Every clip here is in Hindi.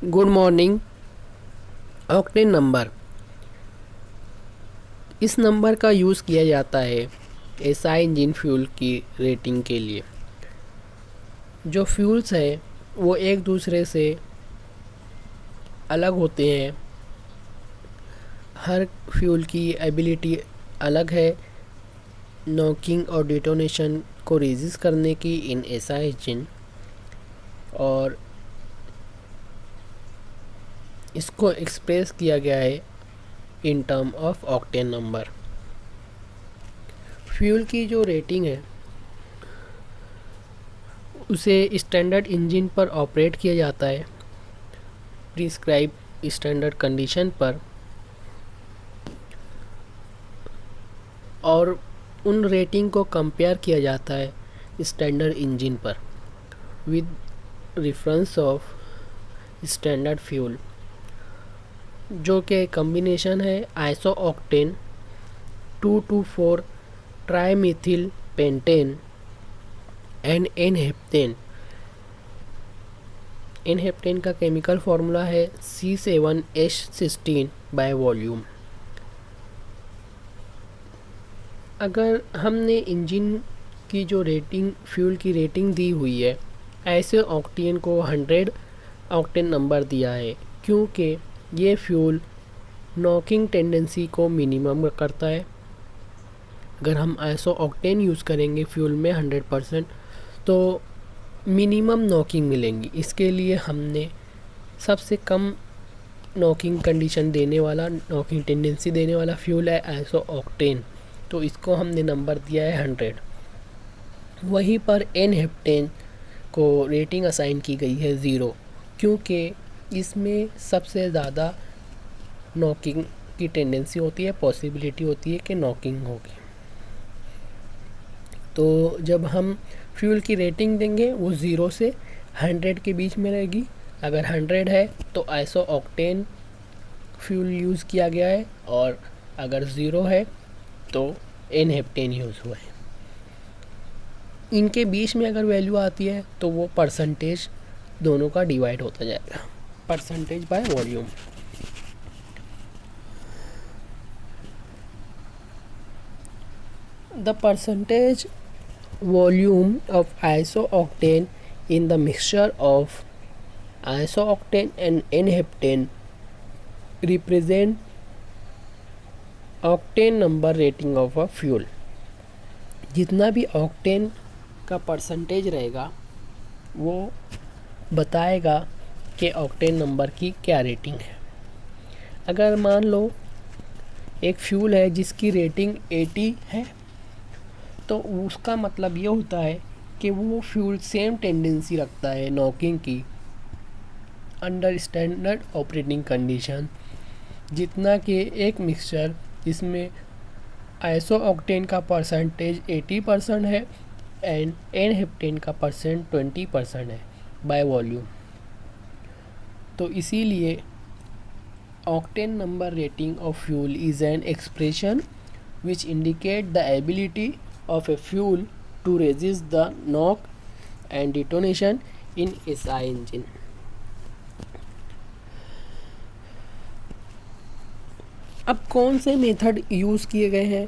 Good morning. ऑक्टेन नंबर, इस नंबर का यूज़ किया जाता है एसआई इंजन फ्यूल की रेटिंग के लिए। जो फ्यूल्स है वो एक दूसरे से अलग होते हैं। हर फ्यूल की एबिलिटी अलग है नॉकिंग और डिटोनेशन को रेजिस्ट करने की इन एसआई इंजन, और इसको एक्सप्रेस किया गया है in term of octane number. Fuel की जो रेटिंग है उसे स्टैंडर्ड इंजन पर ऑपरेट किया जाता है प्रिस्क्राइब स्टैंडर्ड कंडीशन पर, और उन रेटिंग को कंपेयर किया जाता है स्टैंडर्ड इंजन पर with reference of standard fuel, जो कि कम्बिनेशन है iso octane 2,2,4 trimethyl pentane and N heptane. N heptane का केमिकल फार्मूला है C7H16 बाय वॉल्यूम। अगर हमने इंजन की जो रेटिंग फ्यूल की रेटिंग दी हुई है, ऐसे ऑक्टेन को 100 ऑक्टेन नंबर दिया है क्योंकि ये फ्यूल नॉकिंग टेंडेंसी को मिनिमम करता है। अगर हम आइसो ऑक्टेन यूज़ करेंगे फ्यूल में 100% तो मिनिमम नॉकिंग मिलेंगी। इसके लिए हमने सबसे कम नॉकिंग कंडीशन देने वाला, नॉकिंग टेंडेंसी देने वाला फ्यूल है आइसो ऑक्टेन, तो इसको हमने नंबर दिया है 100। वहीं पर एन हेप्टेन को रेटिंग असाइन की गई है 0 क्योंकि इसमें सबसे ज़्यादा नॉकिंग की टेंडेंसी होती है, पॉसिबिलिटी होती है कि नॉकिंग होगी। तो जब हम फ्यूल की रेटिंग देंगे वो 0 से 100 के बीच में रहेगी। अगर 100 है तो आइसो ऑक्टेन फ्यूल यूज़ किया गया है, और अगर 0 है तो एन हेप्टेन यूज़ हुआ है। इनके बीच में अगर वैल्यू आती है तो वो परसेंटेज दोनों का डिवाइड होता जाएगा, percentage by volume. The percentage volume of isooctane in the mixture of isooctane and n-heptane represent octane number rating of a fuel। जितना भी ऑक्टेन का परसेंटेज रहेगा वो बताएगा कि ऑक्टेन नंबर की क्या रेटिंग है। अगर मान लो एक फ्यूल है जिसकी रेटिंग 80 है तो उसका मतलब ये होता है कि वो फ्यूल सेम टेंडेंसी रखता है नॉकिंग की अंडर स्टैंडर्ड ऑपरेटिंग कंडीशन, जितना कि एक मिक्सचर जिसमें आइसो ऑक्टेन का परसेंटेज 80% है एंड एन हेप्टेन का परसेंट 20% है बाय वॉल्यूम। तो इसीलिए octane number rating of fuel is an expression which indicate the ability of a fuel to resist the knock and detonation in SI engine। अब कौन से मेथड यूज़ किए गए हैं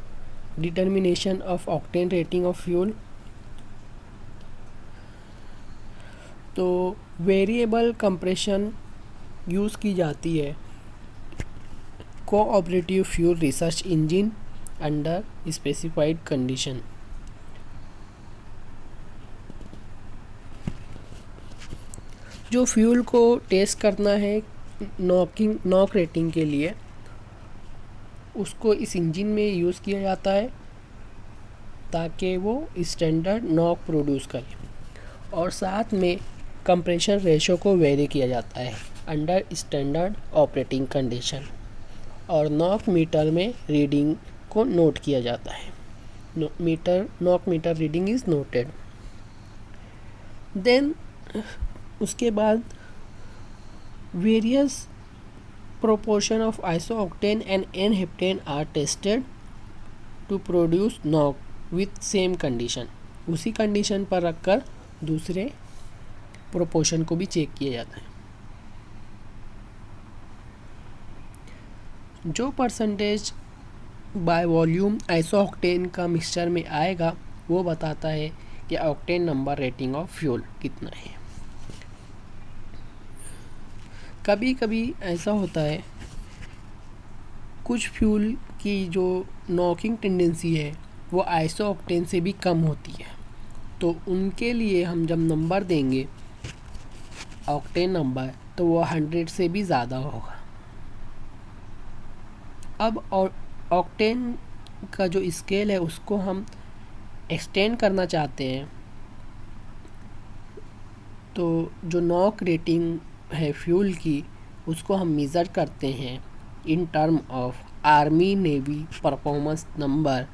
determination of octane rating of fuel? तो वेरिएबल कंप्रेशन यूज़ की जाती है cooperative fuel research engine under specified condition. जो फ्यूल को टेस्ट करना है नॉक रेटिंग के लिए, उसको इस इंजन में यूज़ किया जाता है ताकि वो स्टैंडर्ड नॉक प्रोड्यूस करे, और साथ में कंप्रेशन रेशो को वेरी किया जाता है अंडर स्टैंडर्ड ऑपरेटिंग कंडीशन, और नॉक मीटर में रीडिंग को नोट किया जाता है। Knock meter reading is noted. Then उसके बाद various proportion of isooctane and N heptane are tested to produce knock with same condition. उसी कंडीशन पर रखकर दूसरे प्रोपोर्शन को भी चेक किया जाता है। जो परसेंटेज बाय वॉल्यूम आइसोऑक्टेन का मिक्सचर में आएगा वो बताता है कि octane number rating of fuel कितना है। कभी कभी ऐसा होता है कुछ फ्यूल की जो नॉकिंग टेंडेंसी है वो आइसोऑक्टेन से भी कम होती है, तो उनके लिए हम जब नंबर देंगे ऑक्टेन नंबर तो वो 100 से भी ज़्यादा होगा। अब ऑक्टेन का जो स्केल है उसको हम एक्सटेंड करना चाहते हैं, तो जो नॉक रेटिंग है फ्यूल की उसको हम मेज़र करते हैं in term of army navy performance number,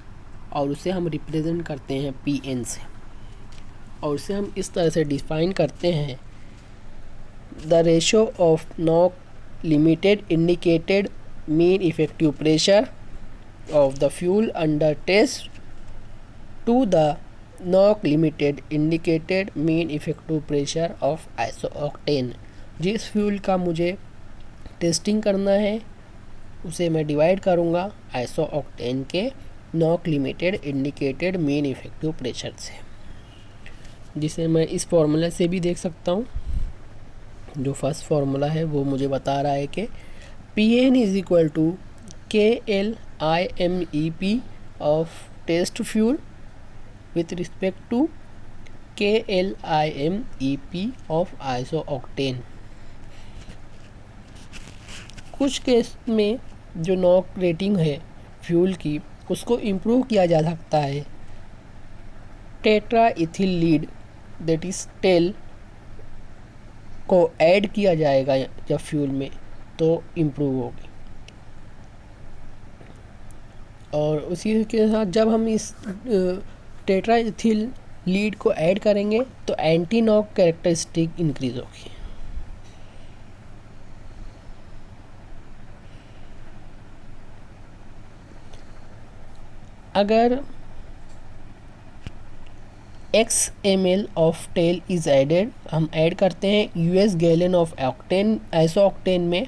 और उसे हम रिप्रेजेंट करते हैं PN से, और उसे हम इस तरह से डिफाइन करते हैं the ratio of knock limited indicated mean effective pressure of the fuel under test to the NOC limited indicated mean effective pressure of isooctane। जिस फ्यूल का मुझे टेस्टिंग करना है उसे मैं डिवाइड करूँगा आइसोऑक्टेन के NOC limited indicated mean effective pressure से, जिसे मैं इस फॉर्मूला से भी देख सकता हूँ। जो फर्स्ट फार्मूला है वो मुझे बता रहा है कि PN is equal to KLIMEP of test fuel with respect to KLIMEP of isooctane। कुछ केस में जो नॉक रेटिंग है फ्यूल की उसको इम्प्रूव किया जा सकता है tetra ethyl lead that is TEL को ऐड किया जाएगा जब फ्यूल में तो इम्प्रूव होगी। और उसी के साथ जब हम इस टेट्रा इथिल लीड को ऐड करेंगे तो एंटी नॉक कैरेक्टरिस्टिक इंक्रीज होगी। अगर x ml of TEL is added, हम ऐड करते हैं US gallon of octane isooctane में,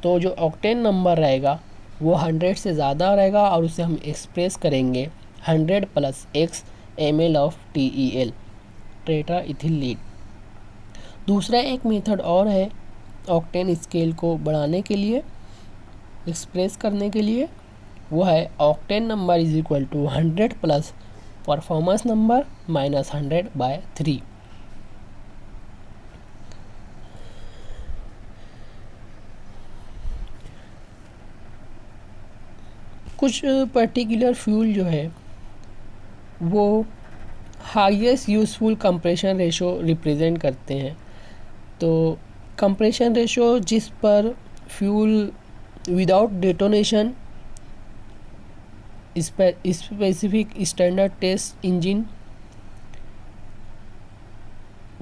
तो जो ऑक्टेन नंबर रहेगा वो 100 से ज़्यादा रहेगा और उसे हम एक्सप्रेस करेंगे 100 + x ml of TEL tetra ethyl lead. दूसरा एक मेथड और है ऑक्टेन स्केल को बढ़ाने के लिए, एक्सप्रेस करने के लिए, वो है octane number is equal to 100 + performance number -100/3। कुछ पर्टिकुलर फ्यूल जो है वो highest useful compression ratio represent करते हैं। तो कंप्रेशन रेशो जिस पर fuel without detonation specific standard test engine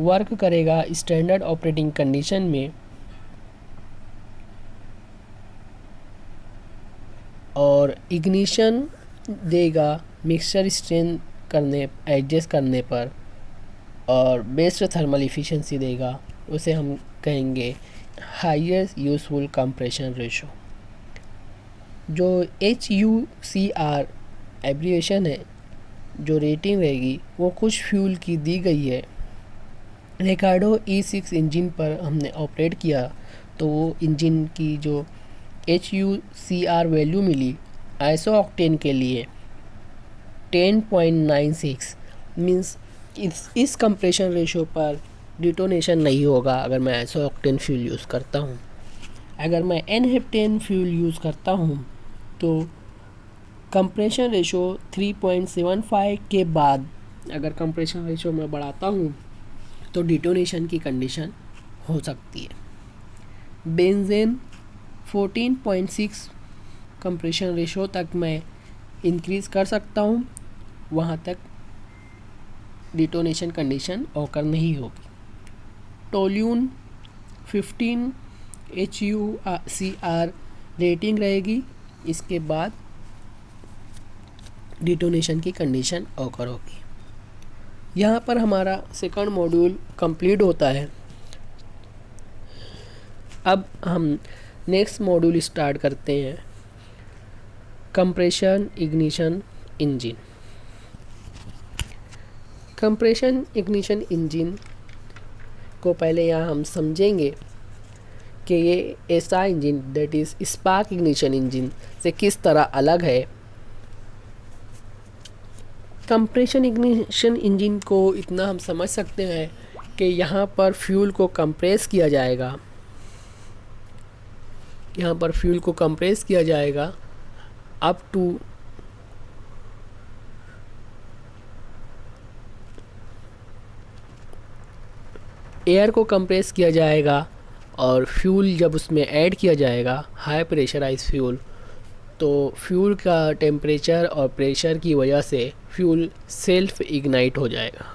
work करेगा स्टैंडर्ड ऑपरेटिंग कंडीशन में, और इग्निशन देगा मिक्सचर स्ट्रेन करने एडजस्ट करने पर, और बेस्ट थर्मल इफ़िशिएंसी देगा, उसे हम कहेंगे हाईएस्ट यूज़फुल कंप्रेशन रेशो। जो HUCR एब्रिएशन है, जो रेटिंग रहेगी वो कुछ फ्यूल की दी गई है। रिकार्डो E6 इंजन पर हमने ऑपरेट किया तो वो इंजन की जो HUCR वैल्यू मिली आइसोऑक्टेन के लिए 10.96 मीन्स इस कंप्रेशन रेशो पर डिटोनेशन नहीं होगा अगर मैं आइसोऑक्टेन फ्यूल यूज़ करता हूँ। अगर मैं N-हेप्टेन फ्यूल यूज़ करता हूँ तो कंप्रेशन रेशो 3.75 के बाद अगर कंप्रेशन रेशो मैं बढ़ाता हूँ तो डिटोनेशन की कंडीशन हो सकती है। बेंजेन 14.6 कंप्रेशन रेशो तक मैं इंक्रीज़ कर सकता हूँ, वहाँ तक डिटोनेशन कंडीशन ऑकर नहीं होगी। टोल्यून 15 HUCR रेटिंग रहेगी, इसके बाद डिटोनेशन की कंडीशन ऑकर होगी। यहाँ पर हमारा सेकंड मॉड्यूल कंप्लीट होता है। अब हम नेक्स्ट मॉड्यूल स्टार्ट करते हैं compression ignition engine. Compression ignition engine को पहले यहाँ हम समझेंगे कि ये ऐसा engine that is spark ignition engine से किस तरह अलग है। कंप्रेशन इग्निशन इंजन को इतना हम समझ सकते हैं कि यहाँ पर फ्यूल को कंप्रेस किया जाएगा, यहाँ पर फ्यूल को कंप्रेस किया जाएगा अप टू एयर को कंप्रेस किया जाएगा और फ्यूल जब उसमें ऐड किया जाएगा हाई प्रेशराइज फ्यूल, तो फ्यूल का टेम्परेचर और प्रेशर की वजह से फ्यूल सेल्फ इग्नाइट हो जाएगा।